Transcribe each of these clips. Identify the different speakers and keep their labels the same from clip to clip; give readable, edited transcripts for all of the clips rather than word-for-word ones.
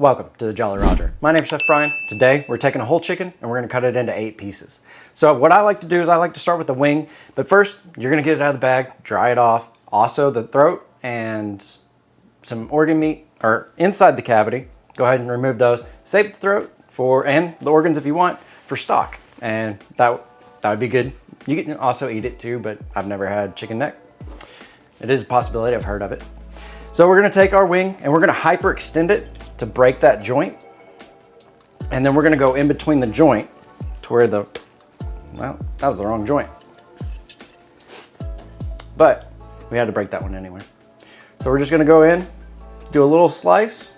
Speaker 1: Welcome to the Jolly Roger. My name's Chef Brian. Today we're taking a whole chicken and we're going to cut it into 8 pieces. So what I like to do is I like to start with the wing, but first you're going to get it out of the bag, dry it off. Also the throat and some organ meat are inside the cavity. Go ahead and remove those. Save the throat and the organs if you want for stock, and that would be good. You can also eat it too, but I've never had chicken neck. It is a possibility, I've heard of it. So we're going to take our wing and we're going to hyperextend it to break that joint, and then we're going to go in between the joint to where well, that was the wrong joint, but we had to break that one anyway. So we're just going to go in, do a little slice,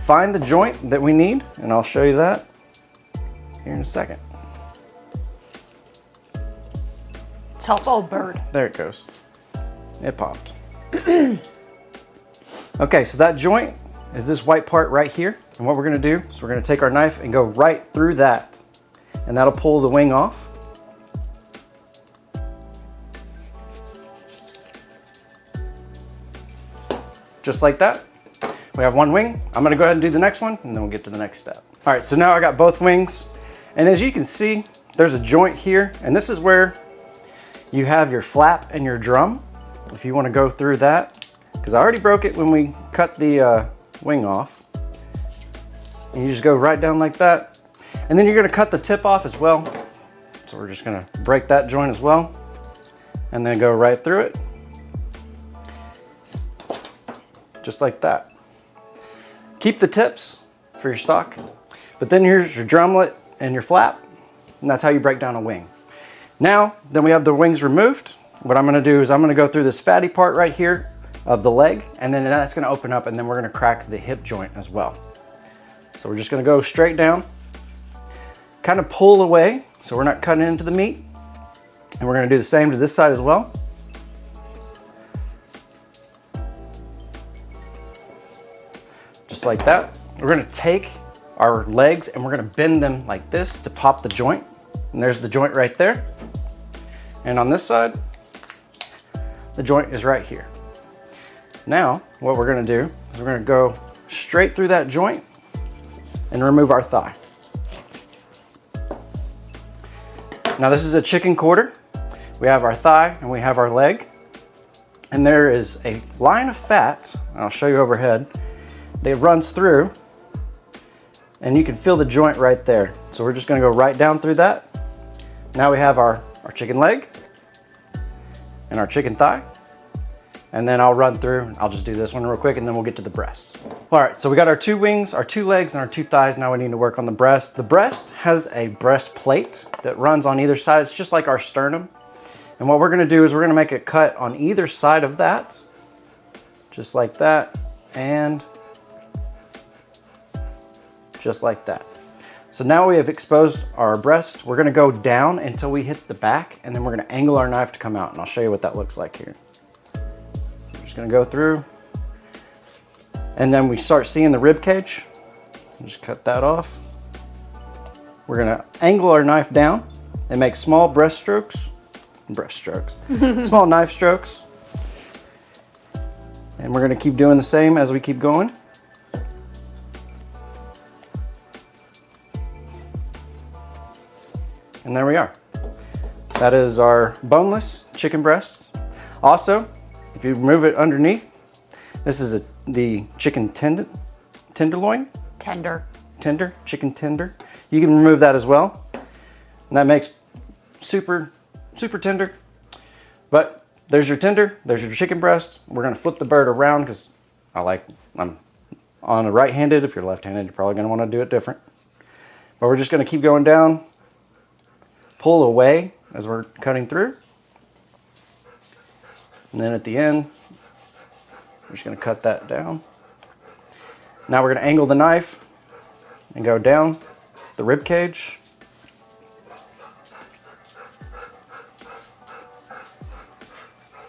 Speaker 1: find the joint that we need, and I'll show you that here in a second.
Speaker 2: Tough old bird.
Speaker 1: There it goes. It popped. Okay, so that joint is this white part right here. And what we're gonna do is we're gonna take our knife and go right through that, and that'll pull the wing off. Just like that. We have one wing. I'm gonna go ahead and do the next one, and then we'll get to the next step. All right, so now I got both wings. And as you can see, there's a joint here, and this is where you have your flap and your drum. If you wanna go through that, because I already broke it when we cut the wing off. And you just go right down like that. And then you're gonna cut the tip off as well. So we're just gonna break that joint as well, and then go right through it. Just like that. Keep the tips for your stock, but then here's your drumlet and your flap, and that's how you break down a wing. Now, then we have the wings removed. What I'm gonna do is I'm gonna go through this fatty part right here of the leg, and then that's gonna open up, and then we're gonna crack the hip joint as well. So we're just gonna go straight down, kind of pull away so we're not cutting into the meat, and we're gonna do the same to this side as well. Just like that. We're gonna take our legs and we're gonna bend them like this to pop the joint, and there's the joint right there. And on this side, the joint is right here. Now, what we're gonna do is we're gonna go straight through that joint and remove our thigh. Now this is a chicken quarter. We have our thigh and we have our leg. And there is a line of fat, I'll show you overhead, that runs through, and you can feel the joint right there. So we're just gonna go right down through that. Now we have our chicken leg and our chicken thigh. And then I'll run through, I'll just do this one real quick, and then we'll get to the breast. All right, so we got our 2 wings, our 2 legs, and our 2 thighs. Now we need to work on the breast. The breast has a breast plate that runs on either side. It's just like our sternum. And what we're gonna do is we're gonna make a cut on either side of that, just like that, and just like that. So now we have exposed our breast. We're gonna go down until we hit the back, and then we're gonna angle our knife to come out, and I'll show you what that looks like here. Gonna go through, and then we start seeing the rib cage. Just cut that off. We're gonna angle our knife down and make small small knife strokes. And we're gonna keep doing the same as we keep going. And there we are. That is our boneless chicken breast. Also, if you remove it underneath, this is the chicken tenderloin. Chicken tender. You can remove that as well. And that makes super tender. But there's your tender, there's your chicken breast. We're gonna flip the bird around because I'm on a right-handed. If you're left-handed, you're probably gonna wanna do it different. But we're just gonna keep going down, pull away as we're cutting through. And then at the end, we're just gonna cut that down. Now we're gonna angle the knife and go down the rib cage.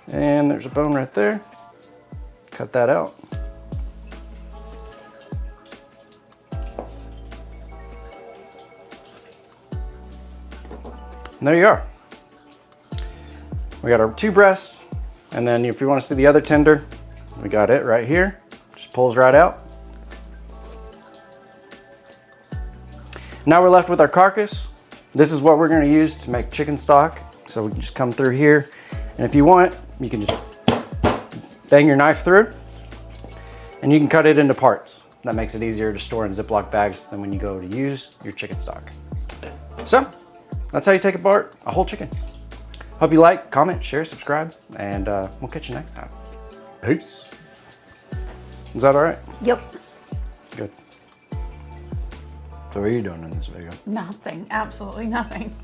Speaker 1: And there's a bone right there. Cut that out. And there you are. We got our 2 breasts. And then if you want to see the other tender, we got it right here. Just pulls right out. Now we're left with our carcass. This is what we're gonna use to make chicken stock. So we can just come through here. And if you want, you can just bang your knife through and you can cut it into parts. That makes it easier to store in Ziploc bags than when you go to use your chicken stock. So that's how you take apart a whole chicken. Hope you like, comment, share, subscribe, and we'll catch you next time. Peace. Is that all right?
Speaker 2: Yep.
Speaker 1: Good. So what are you doing in this video?
Speaker 2: Nothing. Absolutely nothing.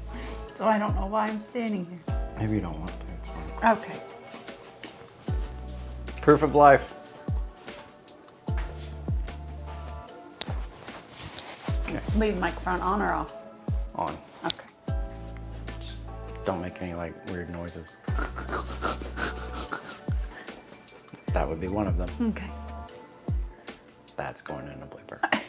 Speaker 2: So I don't know why I'm standing here.
Speaker 1: Maybe you don't want to. It's fine.
Speaker 2: Okay.
Speaker 1: Proof of life. Okay.
Speaker 2: Leave the microphone on or off?
Speaker 1: On.
Speaker 2: Okay.
Speaker 1: Just don't make any like weird noises. That would be one of them.
Speaker 2: Okay.
Speaker 1: That's going in a blooper.